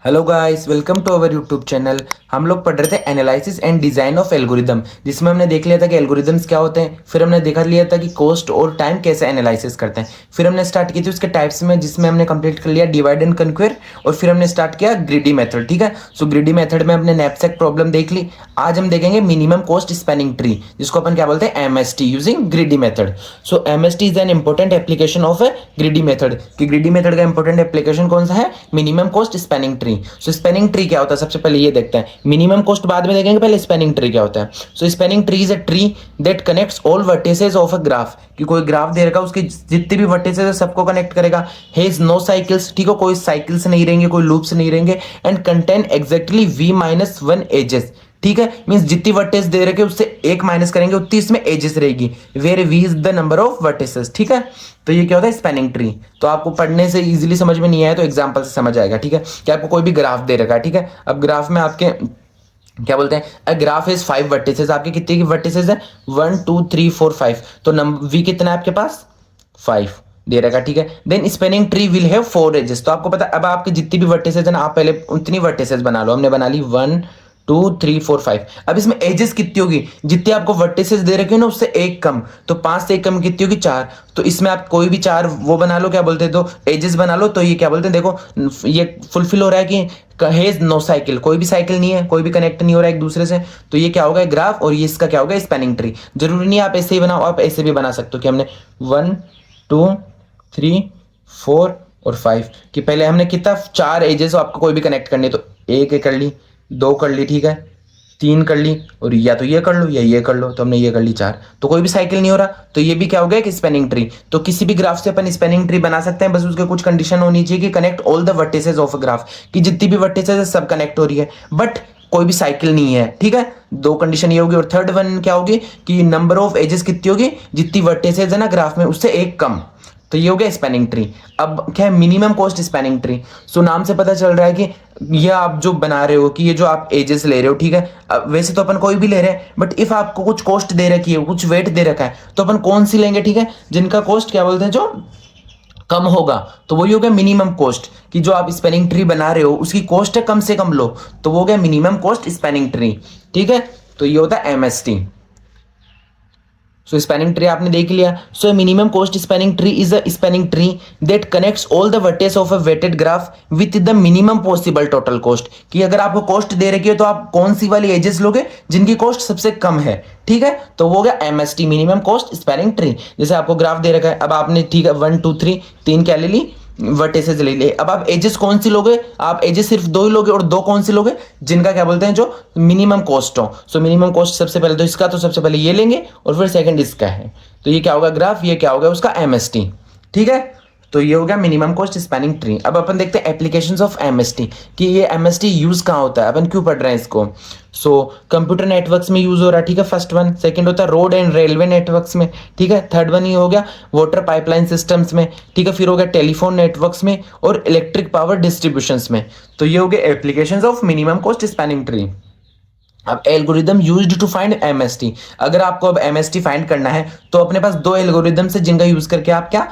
Hello guys, welcome to our YouTube channel. हम लोग पढ़ रहे थे analysis and design of algorithm, जिसमें हमने देख लिया था कि एल्गोरिदम्स क्या होते हैं। फिर हमने देखा लिया था कि कॉस्ट और टाइम कैसे एनालिसिस करते हैं। फिर हमने स्टार्ट की थी उसके टाइप्स में, जिसमें हमने कंप्लीट कर लिया डिवाइड एंड कन्क्वेयर। और फिर हमने स्टार्ट किया ग्रीडी मेथड। ठीक है, सो ग्रीडी मेथड में हमने नैपसैक प्रॉब्लम देख ली। आज हम देखेंगे मिनिमम कॉस्ट स्पैनिंग ट्री, जिसको अपन क्या बोलते हैं, MST, using greedy method. So MST is an important application of A greedy method. कि ग्रीडी मेथड का इंपॉर्टेंट एप्लीकेशन कौन सा है, मिनिमम कॉस्ट स्पैनिंग ट्री। सो स्पैनिंग ट्री क्या होता है, सबसे पहले ये देखते हैं। मिनिमम कॉस्ट बाद में देखेंगे, पहले स्पैनिंग ट्री क्या होता है। So spanning tree is a tree that connects all vertices of a graph. कि कोई ग्राफ दे रखा, उसके जितने भी वर्टिसेस है सबको कनेक्ट करेगा। हेज नो साइकिल्स, ठीक है, कोई साइकिल्स नहीं रहेंगे, कोई लूप्स नहीं रहेंगे। And contain exactly v-1 edges. ठीक है, मींस जितनी वर्टेस दे रखे उससे एक माइनस करेंगे उतनी इसमें एजेस रहेगी, where V is the number of vertices. ठीक है, तो ये क्या होता है, स्पैनिंग ट्री। तो आपको पढ़ने से इजीली समझ में नहीं आया तो एग्जांपल से समझ आएगा। ठीक है, कि आपको कोई भी ग्राफ दे रखा है। ठीक है, अब ग्राफ में आपके क्या बोलते हैं, अ ग्राफ इज 5 वर्टिसेस। आपके कितने की वर्टिसेस है, 1 2 3 4 5। तो नंबर वी कितना है आपके पास, 5 दे रखा। ठीक है, then spanning tree will have 4 edges. तो आपको पता है, अब आपके जितनी भी वर्टिसेस है ना, आप पहले उतनी वर्टिसेस बना लो। हमने बना ली 1 2 3 4 5। अब इसमें एजेस कितनी होगी, जितनी आपको वर्टिसेस दे रखे हो ना उससे एक कम। तो 5 से एक कम कितनी होगी, 4। तो इसमें आप कोई भी 4 वो बना लो, क्या बोलते हैं, तो एजेस बना लो। तो ये क्या बोलते हैं, देखो ये फुलफिल हो रहा है कि हेज नो साइकिल, कोई भी साइकिल नहीं है, कोई भी कनेक्ट नहीं हो रहा है एक दूसरे से। तो ये क्या होगा, ग्राफ। और ये इसका क्या होगा, स्पैनिंग ट्री। जरूरी नहीं है आप ऐसे ही बनाओ, आप ऐसे भी बना सकते हो कि हमने 1 2 3 4 और 5 कि पहले हमने कितना 4 एजेस आपको कोई भी कनेक्ट करनी है। तो एक कर ली, 2 कर ली, ठीक है, 3 कर ली, और या तो ये कर लो या ये कर लो। तो हमने ये कर ली 4। तो कोई भी साइकिल नहीं हो रहा, तो ये भी क्या हो गया कि स्पैनिंग ट्री। तो किसी भी ग्राफ से अपन स्पैनिंग ट्री बना सकते हैं, बस उसके कुछ कंडीशन होनी चाहिए कि connect all the vertices of a graph, कि जितनी भी वर्टिसेस है सब कनेक्ट हो रही है, बट कोई भी साइकिल नहीं है। ठीक है, 2 कंडीशन ये होगी। और थर्ड वन क्या होगी कि नंबर ऑफ एजेस कितनी होगी, जितनी वर्टिसेस है ना ग्राफ में उससे एक कम। तो ये हो गया स्पैनिंग ट्री। अब क्या है, मिनिमम कॉस्ट स्पैनिंग ट्री। सो नाम से पता चल रहा है कि ये आप जो बना रहे हो, कि ये जो आप एजेस ले रहे हो, ठीक है, वैसे तो अपन कोई भी ले रहे हैं, बट इफ आपको कुछ कॉस्ट दे रखी है, कुछ वेट दे रखा है, तो अपन कौन सी लेंगे, ठीक है, जिनका कॉस्ट क्या बोलते हैं, जो कम होगा। तो वही हो गया मिनिमम कॉस्ट, कि जो आप स्पैनिंग ट्री बना रहे हो उसकी कॉस्ट है कम से कम लो, तो वो हो गया मिनिमम कॉस्ट स्पैनिंग ट्री। ठीक है, तो ये होता है एमएसटी। सो स्पैनिंग ट्री आपने देख लिया। So minimum cost spanning tree is a spanning tree that connects all the vertices of a weighted graph with the minimum possible total cost. कि अगर आपको कॉस्ट दे रखी है तो आप कौन सी वाली एजेस लोगे, जिनकी कॉस्ट सबसे कम है। ठीक है, तो वो हो गया MST, minimum cost spanning tree. जैसे आपको ग्राफ दे रखा है, अब आपने ठीक है 1 2 3 3 क्या ले ली, वर्टिसेस ले लिए। अब आप एजेस कौन सी लोगे, आप एजेस सिर्फ 2 ही लोगे, और 2 कौन सी लोगे, जिनका क्या बोलते हैं, जो मिनिमम कॉस्ट हो। सो मिनिमम कॉस्ट सबसे पहले तो इसका, तो सबसे पहले ये लेंगे और फिर सेकंड इसका है। तो ये क्या होगा ग्राफ, ये क्या होगा उसका एमएसटी। ठीक है, तो ये हो गया मिनिमम कॉस्ट स्पैनिंग ट्री। अब अपन देखते हैं एप्लीकेशंस ऑफ एमएसटी, कि ये एमएसटी यूज कहाँ होता है, अपन क्यों पढ़ रहे हैं इसको। सो कंप्यूटर नेटवर्क्स में यूज हो रहा है, ठीक है, फर्स्ट वन। सेकंड होता है रोड एंड रेलवे नेटवर्क्स में, ठीक है। थर्ड वन ये हो गया वाटर पाइपलाइन सिस्टम्स में, ठीक है। फिर हो गया टेलीफोन नेटवर्क्स में और इलेक्ट्रिक पावर डिस्ट्रीब्यूशंस में। तो ये हो गए applications of minimum cost spanning tree. अब algorithm used to find MST. अगर आपको अब एमएसटी फाइंड करना है तो अपने पास 2 एल्गोरिदम है जिनका यूज करके आप क्या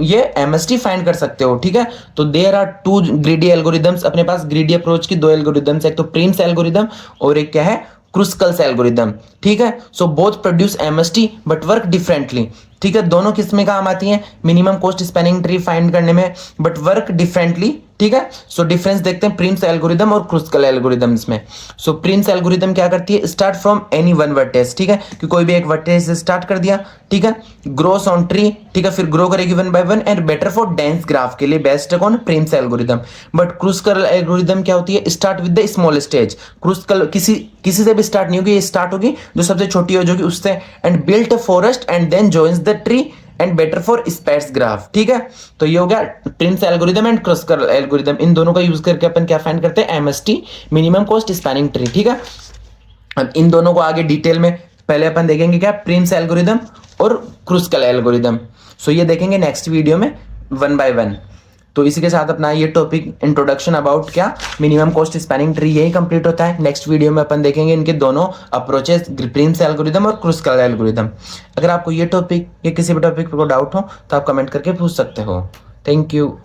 ये एमएसटी फाइंड कर सकते हो। ठीक है, तो देयर आर 2 ग्रीडी एल्गोरिदम्स अपने पास, ग्रीडी अप्रोच की 2 एल्गोरिदम्स, एक तो प्रिम्स एल्गोरिदम और एक क्या है, क्रुस्कल्स एल्गोरिदम। ठीक है, so both produce MST but work differently. ठीक है, दोनों किसमें काम आती हैं, minimum cost spanning tree find करने में, बट वर्क डिफरेंटली। ठीक है, सो डिफरेंस देखते हैं प्रिम्स एल्गोरिदम और क्रुस्कल एल्गोरिदम्स में। सो प्रिम्स एल्गोरिदम क्या करती है, start from any one vertex. ठीक है, कि कोई भी एक वर्टेक्स से स्टार्ट कर दिया, ठीक है, ग्रोस ऑन ट्री, ठीक है, फिर ग्रो करेगी 1 by 1 and better for dense graph के लिए बेस्ट है कौन, Prim's algorithm. But Kruskal algorithm क्या होती है, start with the small stage. Kruskal किसी से भी स्टार्ट नहीं होगी, ये स्टार्ट होगी जो सबसे छोटी हो जाएगी उससे, and built a forest and then joins the tree and better for sparse graph. ठीक है, तो ये हो गया Prim's algorithm and Kruskal algorithm. इन दोनों का यूज करके अपन क्या फाइंड करते हैं, MST, minimum cost spanning tree. ठीक है, अब इन दोनों को आगे डिटेल में पहले अपन देखेंगे क्या, प्रिम्स एल्गोरिदम और क्रुस्कल एल्गोरिदम। सो ये देखेंगे नेक्स्ट वीडियो में 1 बाय 1। तो इसी के साथ अपना ये टॉपिक इंट्रोडक्शन अबाउट क्या मिनिमम कॉस्ट स्पैनिंग ट्री यही कंप्लीट होता है। नेक्स्ट वीडियो में अपन देखेंगे इनके दोनों अप्रोचेस, प्रिम्स एल्गोरिदम और क्रुस्कल एल्गोरिदम। अगर आपको ये टॉपिक या किसी भी टॉपिक पर डाउट हो तो आप कमेंट करके पूछ सकते हो। Thank you.